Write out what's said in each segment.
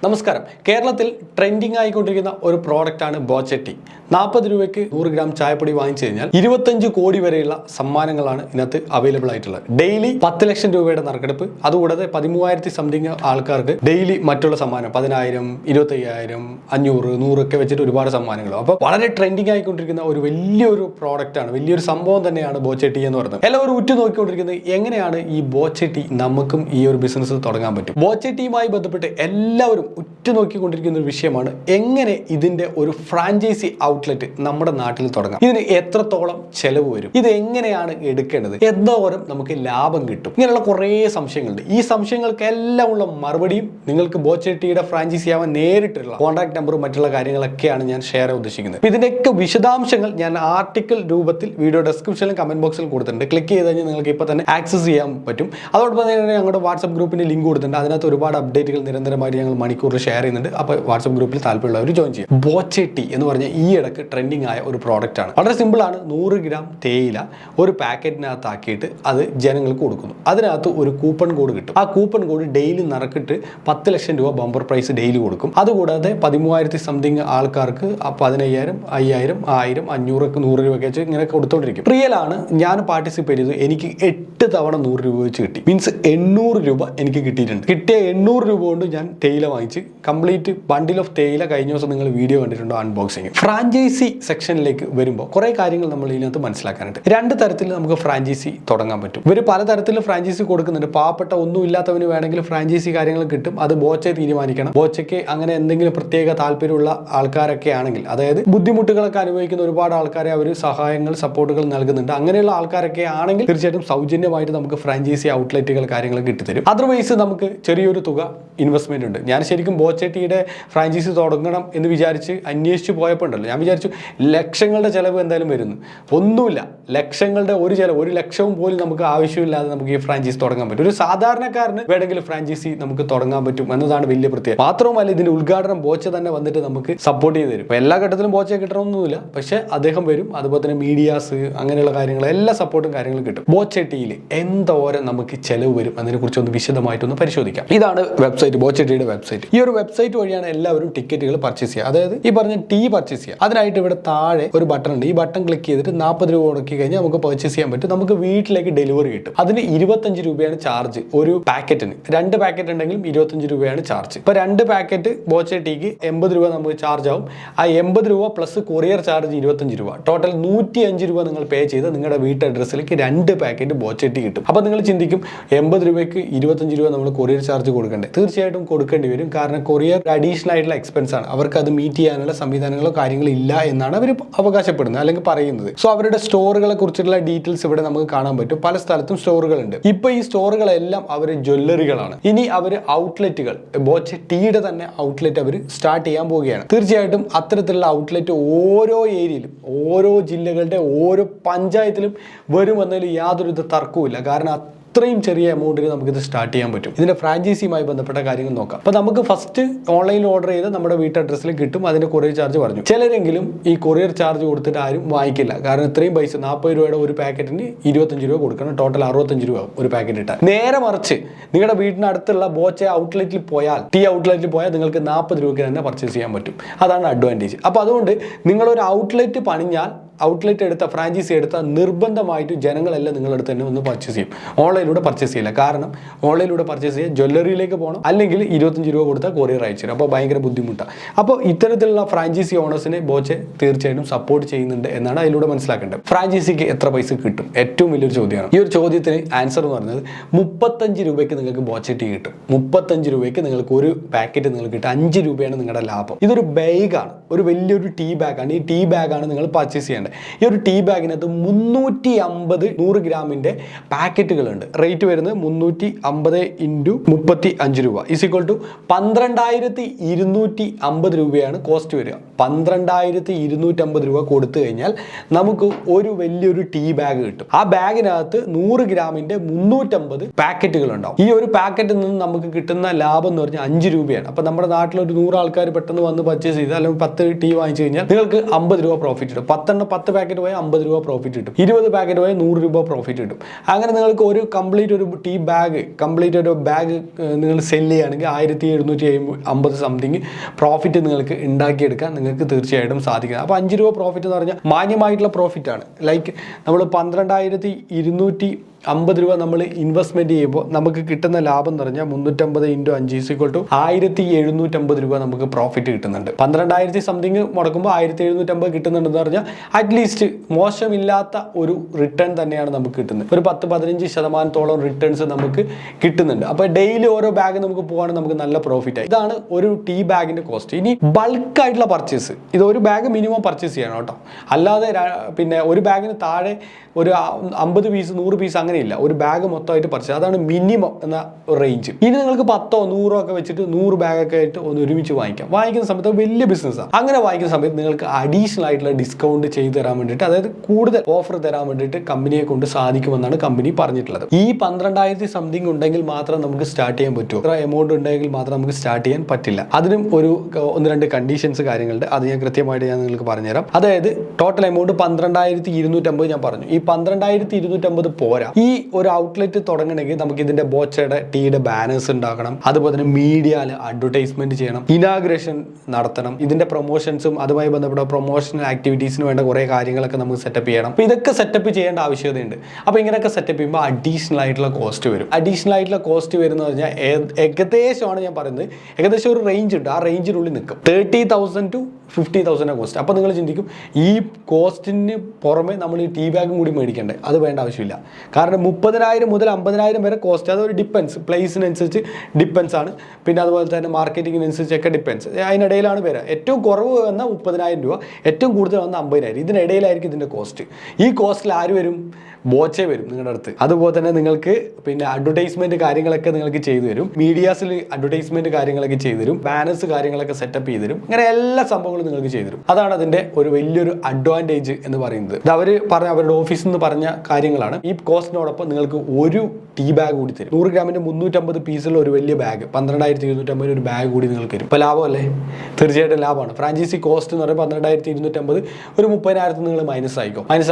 നമസ്കാരം. കേരളത്തിൽ ട്രെൻഡിങ് ആയിക്കൊണ്ടിരിക്കുന്ന ഒരു പ്രോഡക്റ്റാണ് ബോച്ചട്ടി. 40 രൂപയ്ക്ക് 100 ഗ്രാം ചായപ്പൊടി വാങ്ങിച്ചു കഴിഞ്ഞാൽ 25 കോടി വരെയുള്ള സമ്മാനങ്ങളാണ് ഇതിനകത്ത് അവൈലബിൾ ആയിട്ടുള്ളത്. ഡെയിലി 10 ലക്ഷം രൂപയുടെ നറുക്കെടുപ്പ്, അതുകൂടാതെ 13,000 സംതിങ് ആൾക്കാർക്ക് ഡെയിലി മറ്റുള്ള സമ്മാനം 10,000, 25,000, 500, 100 ഒക്കെ വെച്ചിട്ട് ഒരുപാട് സമ്മാനങ്ങൾ. അപ്പോൾ വളരെ ട്രെൻഡിങ് ആയിക്കൊണ്ടിരിക്കുന്ന ഒരു വലിയൊരു പ്രോഡക്റ്റാണ്, വലിയൊരു സംഭവം തന്നെയാണ് ബോച്ചട്ടി എന്ന് പറയുന്നത്. എല്ലാവരും ഉറ്റു നോക്കിക്കൊണ്ടിരിക്കുന്നത് എങ്ങനെയാണ് ഈ ബോച്ചട്ടി നമുക്കും ഈ ഒരു ബിസിനസ് തുടങ്ങാൻ പറ്റും. ബോച്ചട്ടിയുമായി ബന്ധപ്പെട്ട് എല്ലാവരും ഉറ്റുനോക്കിക്കൊണ്ടിരിക്കുന്ന ഒരു വിഷയമാണ് എങ്ങനെ ഇതിന്റെ ഒരു ഫ്രാഞ്ചൈസി ഔട്ട്ലെറ്റ് നമ്മുടെ നാട്ടിൽ തുടങ്ങാം, ഇതിന് എത്രത്തോളം ചെലവ് വരും, ഇത് എങ്ങനെയാണ് എടുക്കേണ്ടത്, എന്തോരം നമുക്ക് ലാഭം കിട്ടും, ഇങ്ങനെയുള്ള കുറേ സംശയങ്ങളുണ്ട്. ഈ സംശയങ്ങൾക്ക് എല്ലാം ഉള്ള മറുപടിയും നിങ്ങൾക്ക് ബോച്ചട്ടിയുടെ ഫ്രാഞ്ചൈസി ആവാൻ നേരിട്ടുള്ള കോൺടാക്ട് നമ്പറും മറ്റുള്ള കാര്യങ്ങളൊക്കെയാണ് ഞാൻ ഷെയർ ചെയ്യാൻ ഉദ്ദേശിക്കുന്നത്. ഇതിന്റെയൊക്കെ വിശദാംശങ്ങൾ ഞാൻ ആർട്ടിക്കിൾ രൂപത്തിൽ വീഡിയോ ഡിസ്ക്രിപ്ഷനിലും കമന്റ് ബോക്സിൽ കൊടുത്തിട്ടുണ്ട്. ക്ലിക്ക് ചെയ്ത് കഴിഞ്ഞാൽ നിങ്ങൾക്ക് ഇപ്പോൾ തന്നെ ആക്സസ് ചെയ്യാൻ പറ്റും. അതോടൊപ്പം തന്നെ ഞങ്ങളുടെ വാട്സ്ആപ്പ് ഗ്രൂപ്പിന്റെ ലിങ്ക് കൊടുത്തിട്ടുണ്ട്. അതിനകത്ത് ഒരുപാട് അപ്ഡേറ്റുകൾ നിരന്തരമായിട്ട് ഞങ്ങൾ മണിക്കൂറിൽ ഷെയർ ചെയ്യുന്നുണ്ട്. അപ്പോൾ വാട്സ്ആപ്പ് ഗ്രൂപ്പിൽ താല്പര്യമുള്ളവർ ജോയിൻ ചെയ്യും. ബോച്ചട്ടി എന്ന് പറഞ്ഞാൽ ഈ ഇടക്ക് ട്രെൻഡിങ് ആയ ഒരു പ്രോഡക്റ്റ് ആണ്. വളരെ സിമ്പിൾ ആണ്. 100 ഗ്രാം തേയില ഒരു പാക്കറ്റിനകത്താക്കിയിട്ട് അത് ജനങ്ങൾക്ക് കൊടുക്കുന്നു. അതിനകത്ത് ഒരു കൂപ്പൺ കോഡ് കിട്ടും. ആ കൂപ്പൺ കോഡ് ഡെയിലി നറുക്കിട്ട് 10 ലക്ഷം രൂപ ബമ്പർ പ്രൈസ് ഡെയിലി കൊടുക്കും. അതുകൂടാതെ 13,000 സംതിങ് ആൾക്കാർക്ക് 15,000, 5,000, 1000, 500, 100 രൂപ വെച്ച് ഇങ്ങനെ കൊടുത്തോണ്ടിരിക്കും. റിയൽ ആണ്. ഞാൻ പാർട്ടിസിപ്പേറ്റ് ചെയ്തു. എനിക്ക് 8 തവണ 100 രൂപ വെച്ച് കിട്ടി. മീൻസ് 800 രൂപ എനിക്ക് കിട്ടിയിട്ടുണ്ട്. കിട്ടിയ 800 രൂപ കൊണ്ട് ഞാൻ തേയില വാങ്ങിച്ച് കംപ്ലീറ്റ് ബണ്ടിൽ ഓഫ് തേയില കഴിഞ്ഞ ദിവസം നിങ്ങൾ വീഡിയോ കണ്ടിട്ടുണ്ടോ, അൺബോക്സിങ്. ഫ്രാഞ്ചൈസി സെക്ഷനിലേക്ക് വരുമ്പോൾ കുറേ കാര്യങ്ങൾ നമ്മൾ ഇതിനകത്ത് മനസ്സിലാക്കാനുണ്ട്. 2 തരത്തിൽ നമുക്ക് ഫ്രാഞ്ചൈസി തുടങ്ങാൻ പറ്റും. ഇവർ പലതരത്തിൽ ഫ്രാഞ്ചൈസി കൊടുക്കുന്നുണ്ട്. പാവപ്പെട്ട ഒന്നും ഇല്ലാത്തവന് വേണമെങ്കിൽ ഫ്രാഞ്ചൈസി കാര്യങ്ങൾ കിട്ടും. അത് ബോച്ച തീരുമാനിക്കണം. ബോച്ചയ്ക്ക് അങ്ങനെ എന്തെങ്കിലും പ്രത്യേക താല്പര്യമുള്ള ആൾക്കാരൊക്കെ ആണെങ്കിൽ, അതായത് ബുദ്ധിമുട്ടുകളൊക്കെ അനുഭവിക്കുന്ന ഒരുപാട് ആൾക്കാരെ അവർ സഹായങ്ങൾ, സപ്പോർട്ടുകൾ നൽകുന്നുണ്ട്. അങ്ങനെയുള്ള ആൾക്കാരൊക്കെ ആണെങ്കിൽ തീർച്ചയായിട്ടും സൗജന്യമായിട്ട് നമുക്ക് ഫ്രാഞ്ചൈസി ഔട്ട്ലെറ്റുകൾ കാര്യങ്ങൾ കിട്ടിത്തരും. അതർവൈസ് നമുക്ക് ചെറിയൊരു തുക ഇൻവെസ്റ്റ്മെന്റ് ഉണ്ട്. ഞാൻ ശരിക്കും ബോച്ചട്ടിയുടെ ഫ്രാഞ്ചൈസി തുടങ്ങണം എന്ന് വിചാരിച്ച് അന്വേഷിച്ച് പോയപ്പോൾ ഉണ്ടല്ലോ, ഞാൻ വിചാരിച്ചു ലക്ഷങ്ങളുടെ ചിലവ് എന്തായാലും വരുന്നു. ഒന്നുമില്ല. ലക്ഷങ്ങളുടെ ഒരു ചിലവ്, 1 ലക്ഷവും പോലും നമുക്ക് ആവശ്യമില്ലാതെ നമുക്ക് ഈ ഫ്രാഞ്ചൈസി തുടങ്ങാൻ പറ്റും. ഒരു സാധാരണക്കാരന് വേണമെങ്കിൽ ഫ്രാഞ്ചൈസി നമുക്ക് തുടങ്ങാൻ പറ്റും എന്നതാണ് വലിയ പ്രത്യേകത. മാത്രവുമല്ല ഇതിന്റെ ഉദ്ഘാടനം ബോച്ച തന്നെ വന്നിട്ട് നമുക്ക് സപ്പോർട്ട് ചെയ്ത് തരും. എല്ലാ ഘട്ടത്തിലും ബോച്ചയെ കിട്ടണമെന്നൊന്നുമില്ല, പക്ഷെ അദ്ദേഹം വരും. അതുപോലെ തന്നെ മീഡിയാസ്, അങ്ങനെയുള്ള കാര്യങ്ങൾ, എല്ലാ സപ്പോർട്ടും കാര്യങ്ങളും കിട്ടും. ബോച്ചട്ടിയിൽ എന്തോരം നമുക്ക് ചെലവ് വരും അതിനെ കുറിച്ച് ഒന്ന് വിശദമായിട്ടൊന്ന് പരിശോധിക്കാം. ഇതാണ് വെബ്സൈറ്റ്, ബോച്ചട്ടിയുടെ വെബ്സൈറ്റ്. ഈ ഒരു വെബ്സൈറ്റ് വഴിയാണ് എല്ലാവരും ടിക്കറ്റുകൾ പർച്ചേസ് ചെയ്യുക. അതായത് ഈ പറഞ്ഞ ടീ പർച്ചേസ് ചെയ്യുക. അതിനായിട്ട് ഇവിടെ താഴെ ഒരു ബട്ടൺ ഉണ്ട്. ഈ ബട്ടൺ ക്ലിക്ക് ചെയ്തിട്ട് 40 രൂപ മുടക്കി കഴിഞ്ഞാൽ നമുക്ക് പർച്ചേസ് ചെയ്യാൻ പറ്റും. നമുക്ക് വീട്ടിലേക്ക് ഡെലിവറി കിട്ടും. അതിന് 25 രൂപയാണ് ചാർജ് ഒരു പാക്കറ്റിന്. 2 പാക്കറ്റ് ഉണ്ടെങ്കിലും 25 രൂപയാണ് ചാർജ്. ഇപ്പൊ 2 പാക്കറ്റ് ബോച്ച ടീക്ക് 80 രൂപ നമുക്ക് ചാർജ് ആവും. ആ 80 രൂപ പ്ലസ് കൊറിയർ ചാർജ് 25 രൂപ, ടോട്ടൽ 105 രൂപ നിങ്ങൾ പേ ചെയ്ത് നിങ്ങളുടെ വീട്ട് അഡ്രസ്സിലേക്ക് 2 പാക്കറ്റ് ബോച്ച ടീ കിട്ടും. അപ്പൊ നിങ്ങൾ ചിന്തിക്കും 80 രൂപയ്ക്ക് 25 രൂപ നമ്മൾ കൊറിയർ ചാർജ് കൊടുക്കണ്ടേ? തീർച്ചയായിട്ടും കൊടുക്കേണ്ടി വരും. കാരണം കൊറിയർ അഡീഷണൽ ആയിട്ടുള്ള എക്സ്പെൻസ് ആണ്. അവർക്ക് അത് മീറ്റ് ചെയ്യാനുള്ള സംവിധാനങ്ങളോ കാര്യങ്ങളോ ഇല്ല എന്നാണ് അവർ അവകാശപ്പെടുന്നത് അല്ലെങ്കിൽ പറയുന്നത്. സോ അവരുടെ സ്റ്റോറുകളെ കുറിച്ചുള്ള ഡീറ്റെയിൽസ് ഇവിടെ നമുക്ക് കാണാൻ പറ്റും. പല സ്ഥലത്തും സ്റ്റോറുകളുണ്ട്. ഇപ്പൊ ഈ സ്റ്റോറുകളെല്ലാം അവർ ജ്വല്ലറികളാണ്. ഇനി അവർ ഔട്ട്ലെറ്റുകൾ, ബോച്ച ടീയുടെ തന്നെ ഔട്ട്ലെറ്റ് അവർ സ്റ്റാർട്ട് ചെയ്യാൻ പോവുകയാണ്. തീർച്ചയായിട്ടും അത്തരത്തിലുള്ള ഔട്ട്ലെറ്റ് ഓരോ ഏരിയയിലും, ഓരോ ജില്ലകളുടെ ഓരോ പഞ്ചായത്തിലും വരുമെന്നതിൽ യാതൊരു തർക്കവുമില്ല. കാരണം ഇത്രയും ചെറിയ എമൗണ്ടിന് നമുക്കിത് സ്റ്റാർട്ട് ചെയ്യാൻ പറ്റും. ഇതിന്റെ ഫ്രാഞ്ചൈസിയുമായി ബന്ധപ്പെട്ട കാര്യങ്ങൾ നോക്കാം. അപ്പോൾ നമുക്ക് ഫസ്റ്റ് ഓൺലൈനിൽ ഓർഡർ ചെയ്ത് നമ്മുടെ വീട്ട് അഡ്രസ്സിൽ കിട്ടും. അതിന്റെ കൊറിയർ ചാർജ് പറഞ്ഞു. ചിലരെങ്കിലും ഈ കൊറിയർ ചാർജ് കൊടുത്തിട്ട് ആരും വാങ്ങിക്കില്ല. കാരണം ഇത്രയും പൈസ, 40 രൂപയുടെ ഒരു പാക്കറ്റിന് 25 രൂപ കൊടുക്കണം. ടോട്ടൽ 65 രൂപ ഒരു പാക്കറ്റ് ഇട്ടാൽ. നേരെ മറിച്ച് നിങ്ങളുടെ വീടിനടുത്തുള്ള ബോച്ച ഔട്ട്ലെറ്റിൽ പോയാൽ, ടീ ഔട്ട്ലെറ്റിൽ പോയാൽ നിങ്ങൾക്ക് 40 രൂപയ്ക്ക് തന്നെ പർച്ചേസ് ചെയ്യാൻ പറ്റും. അതാണ് അഡ്വാൻറ്റേജ്. അപ്പോൾ അതുകൊണ്ട് നിങ്ങളൊരു ഔട്ട്ലെറ്റ് പണിഞ്ഞാൽ, ഔട്ട്ലെറ്റ് എടുത്ത, ഫ്രാഞ്ചൈസി എടുത്ത, നിർബന്ധമായിട്ട് ജനങ്ങളെല്ലാം നിങ്ങളടുത്ത് തന്നെ ഒന്ന് പർച്ചേസ് ചെയ്യും. ഓൺലൈനിലൂടെ പർച്ചേസ് ചെയ്യില്ല. കാരണം ഓൺലൈനിലൂടെ പർച്ചേസ് ചെയ്യാൻ ജ്വല്ലറിയിലേക്ക് പോകണം, അല്ലെങ്കിൽ 25 രൂപ കൊടുത്താൽ കൊറിയർ അയച്ചു തരും. അപ്പോൾ ഭയങ്കര ബുദ്ധിമുട്ടാണ്. അപ്പോൾ ഇത്തരത്തിലുള്ള ഫ്രാഞ്ചൈസി ഓണേഴ്സിനെ ബോച്ച തീർച്ചയായിട്ടും സപ്പോർട്ട് ചെയ്യുന്നുണ്ട് എന്നാണ് അതിലൂടെ മനസ്സിലാക്കേണ്ടത്. ഫ്രാഞ്ചൈസിക്ക് എത്ര പൈസ കിട്ടും? ഏറ്റവും വലിയൊരു ചോദ്യമാണ്. ഈ ഒരു ചോദ്യത്തിന് ആൻസർ എന്ന് പറയുന്നത് 35 രൂപയ്ക്ക് നിങ്ങൾക്ക് ബോച്ച ടീ കിട്ടും. 35 രൂപയ്ക്ക് നിങ്ങൾക്ക് ഒരു പാക്കറ്റ് നിങ്ങൾക്ക് കിട്ടും. 5 രൂപയാണ് നിങ്ങളുടെ ലാഭം. ഇതൊരു ബാഗാണ്, ഒരു വലിയൊരു ടീ ബാഗാണ്. ഈ ടീ ബാഗാണ് നിങ്ങൾ പർച്ചേസ് ചെയ്യേണ്ടത്. ഈ ഒരു ടീ ബാഗിനകത്ത് 350 100 ഗ്രാമിന്റെ പാക്കറ്റുകളുണ്ട്. റേറ്റ് വരുന്നത് 350 × 35 രൂപ ഈക്വൽ ടു 12,250 രൂപയാണ് കോസ്റ്റ് വരിക. 12,250 രൂപ കൊടുത്തു കഴിഞ്ഞാൽ നമുക്ക് ഒരു വലിയൊരു ടീ ബാഗ് കിട്ടും. ആ ബാഗിനകത്ത് 100 ഗ്രാമിന്റെ 350 പാക്കറ്റുകൾ ഉണ്ടാവും. ഈ ഒരു പാക്കറ്റിൽ നിന്ന് നമുക്ക് കിട്ടുന്ന ലാഭം എന്ന് പറഞ്ഞാൽ 5 രൂപയാണ്. അപ്പൊ നമ്മുടെ നാട്ടിലൊരു 100 ആൾക്കാർ പെട്ടെന്ന് വന്ന് പർച്ചേസ് ചെയ്ത് അല്ലെങ്കിൽ 10 ടീ വാങ്ങിച്ചു കഴിഞ്ഞാൽ നിങ്ങൾക്ക് 50 രൂപ പ്രോഫിറ്റ് കിട്ടും. 10 10 പാക്കറ്റ് പോയാൽ 50 രൂപ പ്രോഫിറ്റ് കിട്ടും, 20 പാക്കറ്റ് പോയാൽ 100 രൂപ പ്രോഫിറ്റ് കിട്ടും. അങ്ങനെ നിങ്ങൾക്ക് ഒരു കംപ്ലീറ്റ് ഒരു ടീ ബാഗ് നിങ്ങൾ സെല്ല് ചെയ്യുകയാണെങ്കിൽ 1750 സംതിങ് പ്രോഫിറ്റ് നിങ്ങൾക്ക് ഉണ്ടാക്കിയെടുക്കാൻ നിങ്ങൾക്ക് തീർച്ചയായിട്ടും സാധിക്കുന്നത്. അപ്പോൾ 5 രൂപ പ്രോഫിറ്റ് എന്ന് പറഞ്ഞാൽ മാന്യമായിട്ടുള്ള പ്രോഫിറ്റാണ്. ലൈക്ക് നമ്മൾ 12,250 രൂപ നമ്മൾ ഇൻവെസ്റ്റ്മെൻറ്റ് ചെയ്യുമ്പോൾ നമുക്ക് കിട്ടുന്ന ലാഭം എന്ന് പറഞ്ഞാൽ 350 × 5 = 1750 രൂപ നമുക്ക് പ്രോഫിറ്റ് കിട്ടുന്നുണ്ട്. 12,000 സംതിങ് മുടക്കുമ്പോൾ 1750 കിട്ടുന്നുണ്ടെന്ന് പറഞ്ഞാൽ അറ്റ്ലീസ്റ്റ് മോശമില്ലാത്ത ഒരു റിട്ടേൺ തന്നെയാണ് നമുക്ക് കിട്ടുന്നത്. ഒരു 10-15% റിട്ടേൺസ് നമുക്ക് കിട്ടുന്നുണ്ട്. അപ്പോൾ ഡെയിലി ഓരോ ബാഗ് നമുക്ക് പോകാണെങ്കിൽ നമുക്ക് നല്ല പ്രോഫിറ്റ് ആയി. ഇതാണ് ഒരു ടീ ബാഗിൻ്റെ കോസ്റ്റ്. ഇനി ബൾക്കായിട്ടുള്ള പർച്ചേസ്, ഇത് ഒരു ബാഗ് മിനിമം പർച്ചേസ് ചെയ്യണം കേട്ടോ. അല്ലാതെ പിന്നെ ഒരു ബാഗിന് താഴെ ഒരു 50 പീസ് 100 പീസ് അങ്ങനെയില്ല, ഒരു ബാഗ് മൊത്തമായിട്ട് പർച്ചേസ്, അതാണ് മിനിമം എന്ന റേഞ്ച്. ഇനി നിങ്ങൾക്ക് 10 or 100 ഒക്കെ വെച്ചിട്ട് 100 ബാഗൊക്കെ ആയിട്ട് ഒന്ന് ഒരുമിച്ച് വാങ്ങിക്കുന്ന സമയത്ത് വലിയ ബിസിനസ്സാണ്. അങ്ങനെ വാങ്ങിക്കുന്ന സമയത്ത് നിങ്ങൾക്ക് അഡീഷണൽ ആയിട്ടുള്ള ഡിസ്കൗണ്ട് ചെയ്ത് തരാൻ വേണ്ടിയിട്ട്, അതായത് കൂടുതൽ ഓഫർ തരാൻ വേണ്ടിയിട്ട് കമ്പനിയെ കൊണ്ട് സാധിക്കുമെന്നാണ് കമ്പനി പറഞ്ഞിട്ടുള്ളത്. ഈ 12,000 സംതിങ് ഉണ്ടെങ്കിൽ മാത്രം നമുക്ക് സ്റ്റാർട്ട് ചെയ്യാൻ പറ്റൂ. അത്ര എമൗണ്ട് ഉണ്ടെങ്കിൽ മാത്രം നമുക്ക് സ്റ്റാർട്ട് ചെയ്യാൻ പറ്റില്ല. അതിനും ഒരു 1-2 കണ്ടീഷൻസ് കാര്യങ്ങളുണ്ട്. അത് ഞാൻ കൃത്യമായിട്ട് നിങ്ങൾക്ക് പറഞ്ഞുതരാം. അതായത് ടോട്ടൽ എമൗണ്ട് 12,250 ഞാൻ പറഞ്ഞു. ഈ 12,250 പോരാ. ഈ ഒരു ഔട്ട്ലെറ്റ് തുടങ്ങണമെങ്കിൽ നമുക്ക് ഇതിന്റെ ബോച്ചയുടെ ടീയുടെ ബാനേഴ്സ് ഉണ്ടാക്കണം, അതുപോലെ തന്നെ മീഡിയയിൽ അഡ്വർടൈസ്മെന്റ് ചെയ്യണം, ഇനാഗ്രേഷൻ നടത്തണം, ഇതിന്റെ പ്രൊമോഷൻസും അതുമായി ബന്ധപ്പെട്ട പ്രൊമോഷണൽ ആക്ടിവിറ്റീസിന് വേണ്ട കുറെ കാര്യങ്ങളൊക്കെ നമുക്ക് സെറ്റപ്പ് ചെയ്യണം. അപ്പോൾ ഇതൊക്കെ സെറ്റപ്പ് ചെയ്യേണ്ട ആവശ്യകതയുണ്ട്. അപ്പോൾ ഇങ്ങനെയൊക്കെ സെറ്റപ്പ് ചെയ്യുമ്പോൾ അഡീഷണൽ ആയിട്ടുള്ള കോസ്റ്റ് വരും. അഡീഷണൽ ആയിട്ടുള്ള കോസ്റ്റ് വരുന്നത് പറഞ്ഞാൽ ഏകദേശമാണ് ഞാൻ പറയുന്നത്, ഏകദേശം ഒരു റേഞ്ച് ഉണ്ട്. ആ റേഞ്ചിനുള്ളിൽ നിൽക്കും 30,000 to 50,000 കോസ്റ്റ്. അപ്പോൾ നിങ്ങൾ ചിന്തിക്കും ഈ കോസ്റ്റിന് പുറമെ നമ്മൾ ഈ ടീ ബാഗും കൂടി മേടിക്കണ്ടേ? അത് വേണ്ട ആവശ്യമില്ല. കാരണം 30,000 മുതൽ 50,000 വരെ കോസ്റ്റ്, അതൊരു ഡിപ്പെൻസ്, പ്ലേസിനനുസരിച്ച് ഡിപ്പെൻസ് ആണ്. പിന്നെ അതുപോലെ തന്നെ മാർക്കറ്റിങ്ങിനനുസരിച്ചൊക്കെ ഡിപ്പെൻസ്. അതിനിടയിലാണ് വരിക. ഏറ്റവും കുറവ് വന്ന 30,000 രൂപ, ഏറ്റവും കൂടുതൽ വന്ന 50,000. ഇതിനിടയിലായിരിക്കും ഇതിൻ്റെ കോസ്റ്റ്. ഈ കോസ്റ്റിൽ ആര് വരും? ബോച്ചെ വരും നിങ്ങളുടെ അടുത്ത്. അതുപോലെ തന്നെ നിങ്ങൾക്ക് പിന്നെ അഡ്വർടൈസ്മെന്റ് കാര്യങ്ങളൊക്കെ നിങ്ങൾക്ക് ചെയ്തു തരും, മീഡിയാസിൽ അഡ്വർടൈസ്മെന്റ് കാര്യങ്ങളൊക്കെ ചെയ്തു തരും, ബാനേഴ്സ് കാര്യങ്ങളൊക്കെ സെറ്റപ്പ് ചെയ്തു തരും. ഇങ്ങനെ എല്ലാ സംഭവങ്ങളും നിങ്ങൾക്ക് ചെയ്തു തരും. അതാണ് അതിന്റെ ഒരു വലിയൊരു അഡ്വാൻറ്റേജ് എന്ന് പറയുന്നത്. ഇത് അവരുടെ ഓഫീസിൽ നിന്ന് പറഞ്ഞ കാര്യങ്ങളാണ്. ഈ കോസ്റ്റിനോടൊപ്പം നിങ്ങൾക്ക് ഒരു ടീ ബാഗ് കൂടി തരും. 100 ഗ്രാമിന്റെ 350 പീസുള്ള ഒരു വലിയ ബാഗ് 12,250 ഒരു ബാഗ് കൂടി നിങ്ങൾക്ക് തരും. ഇപ്പോൾ ലാഭമല്ലേ? തീർച്ചയായിട്ടും ലാഭമാണ്. ഫ്രാഞ്ചൈസി കോസ്റ്റ് എന്ന് പറയുമ്പോൾ 12,250, ഒരു 30,000 നിങ്ങൾ മൈനസ്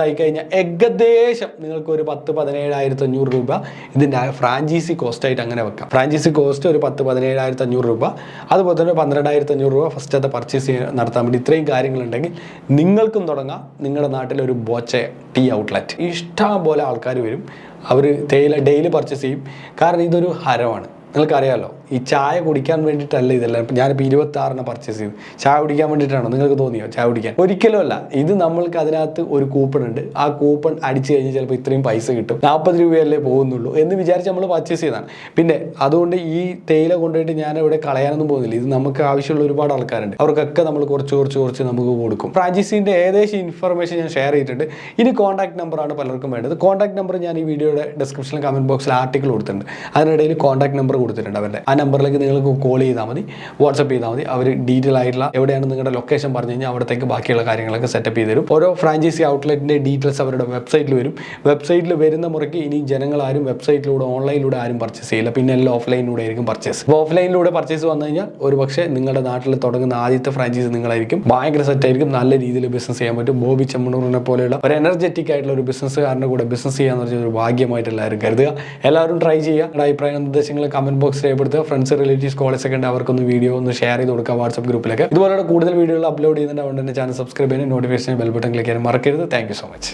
ആയി കഴിഞ്ഞാൽ ഏകദേശം നിങ്ങൾക്ക് ഒരു 10-17,500 രൂപ ഇതിൻ്റെ ഫ്രാഞ്ചൈസി കോസ്റ്റായിട്ട് അങ്ങനെ വെക്കാം. ഫ്രാഞ്ചൈസി കോസ്റ്റ് ഒരു 10-17,500 രൂപ. അതുപോലെ തന്നെ 12,500 രൂപ ഫസ്റ്റത്തെ പർച്ചേസ് നടത്താൻ വേണ്ടി ഇത്രയും കാര്യങ്ങളുണ്ടെങ്കിൽ നിങ്ങൾക്കും തുടങ്ങാം നിങ്ങളുടെ നാട്ടിലൊരു ബോച്ച ടീ ഔട്ട്ലെറ്റ്. ഇഷ്ടം പോലെ ആൾക്കാർ വരും, അവർ തേയില ഡെയിലി പർച്ചേസ് ചെയ്യും. കാരണം ഇതൊരു ഹരമാണ്. നിങ്ങൾക്കറിയാമല്ലോ, ഈ ചായ കുടിക്കാൻ വേണ്ടിയിട്ടല്ല ഇതെല്ലാം. ഞാനിപ്പോൾ 26 പർച്ചേസ് ചെയ്തു. ചായ കുടിക്കാൻ വേണ്ടിയിട്ടാണോ? നിങ്ങൾക്ക് തോന്നിയോ ചായ കുടിക്കാൻ? ഒരിക്കലും അല്ല. ഇത് നമ്മൾക്ക് അതിനകത്ത് ഒരു കൂപ്പൺ ഉണ്ട്. ആ കൂപ്പൺ അടിച്ചു കഴിഞ്ഞാൽ ചിലപ്പോൾ ഇത്രയും പൈസ കിട്ടും, 40 രൂപയല്ലേ പോകുന്നുള്ളൂ എന്ന് വിചാരിച്ച് നമ്മൾ പർച്ചേസ് ചെയ്താണ്. പിന്നെ അതുകൊണ്ട് ഈ തേയില കൊണ്ടുപോയിട്ട് ഞാൻ ഇവിടെ കളയാനൊന്നും പോകുന്നില്ല. ഇത് നമുക്ക് ആവശ്യമുള്ള ഒരുപാട് ആൾക്കാരുണ്ട്, അവർക്കൊക്കെ നമ്മൾ കുറച്ച് നമുക്ക് കൊടുക്കും. ഫ്രാഞ്ചൈസിൻ്റെ ഏകദേശം ഇൻഫർമേഷൻ ഞാൻ ഷെയർ ചെയ്തിട്ടുണ്ട്. ഇനി കോൺടാക്ട് നമ്പറാണ് പലർക്കും വേണ്ടത്. കോൺടാക്ട് നമ്പർ ഞാൻ ഈ വീഡിയോയുടെ ഡിസ്ക്രിപ്ഷനിൽ കമന്റ് ബോക്സിൽ ആർട്ടിക്കിൾ കൊടുത്തിട്ടുണ്ട്. അതിനിടയിൽ കോൺടാക്ട് നമ്പർ കൊടുത്തിട്ടുണ്ട് അവരുടെ. ആ നമ്പറിലേക്ക് നിങ്ങൾക്ക് കോൾ ചെയ്താൽ മതി, വാട്സപ്പ് ചെയ്താൽ മതി. അവർ ഡീറ്റെയിൽ ആയിട്ടുള്ള എവിടെയാണ് നിങ്ങളുടെ ലൊക്കേഷൻ പറഞ്ഞു കഴിഞ്ഞാൽ അവിടത്തേക്ക് ബാക്കിയുള്ള കാര്യങ്ങളൊക്കെ സെറ്റപ്പ് ചെയ്ത് തരും. ഓരോ ഫ്രാഞ്ചൈസി ഔട്ട്ലെറ്റിൻ്റെ ഡീറ്റെയിൽസ് അവരുടെ വെബ്സൈറ്റിൽ വരും. വെബ്സൈറ്റിൽ വരുന്ന മുറയ്ക്ക് ഇനി ജനങ്ങൾ ആരും വെബ്സൈറ്റിലൂടെ ഓൺലൈനിലൂടെ ആരും പർച്ചേസ് ചെയ്യില്ല. പിന്നെ എല്ലാം ഓഫ്ലൈനിലൂടെ ആയിരിക്കും പർച്ചേസ്. അപ്പോൾ ഓഫ്ലൈനിലൂടെ പർച്ചേസ് വന്നു കഴിഞ്ഞാൽ ഒരു പക്ഷേ നിങ്ങളുടെ നാട്ടിൽ തുടങ്ങുന്ന ആദ്യത്തെ ഫ്രാഞ്ചൈസി നിങ്ങളായിരിക്കും. ഭയങ്കര സെറ്റായിരിക്കും, നല്ല രീതിയിൽ ബിസിനസ് ചെയ്യാൻ പറ്റും. ബോബി ചെമ്മണ്ണൂരിനെ പോലെയുള്ള ഒരു എനർജറ്റിക് ആയിട്ടുള്ള ഒരു ബിസിനസ്സുകാരൻ്റെ കൂടെ ബിസിനസ് ചെയ്യാന്ന് പറഞ്ഞാൽ ഒരു ഭാഗ്യമായിട്ട് എല്ലാവരും കരുതുക. എല്ലാവരും ട്രൈ ചെയ്യുക. നിങ്ങളുടെ അഭിപ്രായ നിർദ്ദേശങ്ങൾ കമന്റ് ബോക്സിൽ രേഖപ്പെടുത്തുക. ഫ്രണ്ട്സ്, റിലേറ്റീവ്സ്, കോളേജ് ഒക്കെ ഉണ്ട്, അവർക്കൊന്ന് വീഡിയോ ഒന്ന് ഷെയർ ചെയ്ത് കൊടുക്കുക വാട്സ്ആപ്പ് ഗ്രൂപ്പിലൊക്കെ. ഇതുപോലുള്ള കൂടുതൽ വീഡിയോകൾ അപ്ലോഡ് ചെയ്യുന്നുണ്ട്. അതുകൊണ്ട് തന്നെ ചാനൽ സബ്സ്ക്രൈബ് ചെയ്യാനും നോട്ടിഫിക്കേഷൻ ബെൽ ബട്ടൺ ക്ലിക്ക് ചെയ്യാൻ മറക്കരുത്. Thank you so much.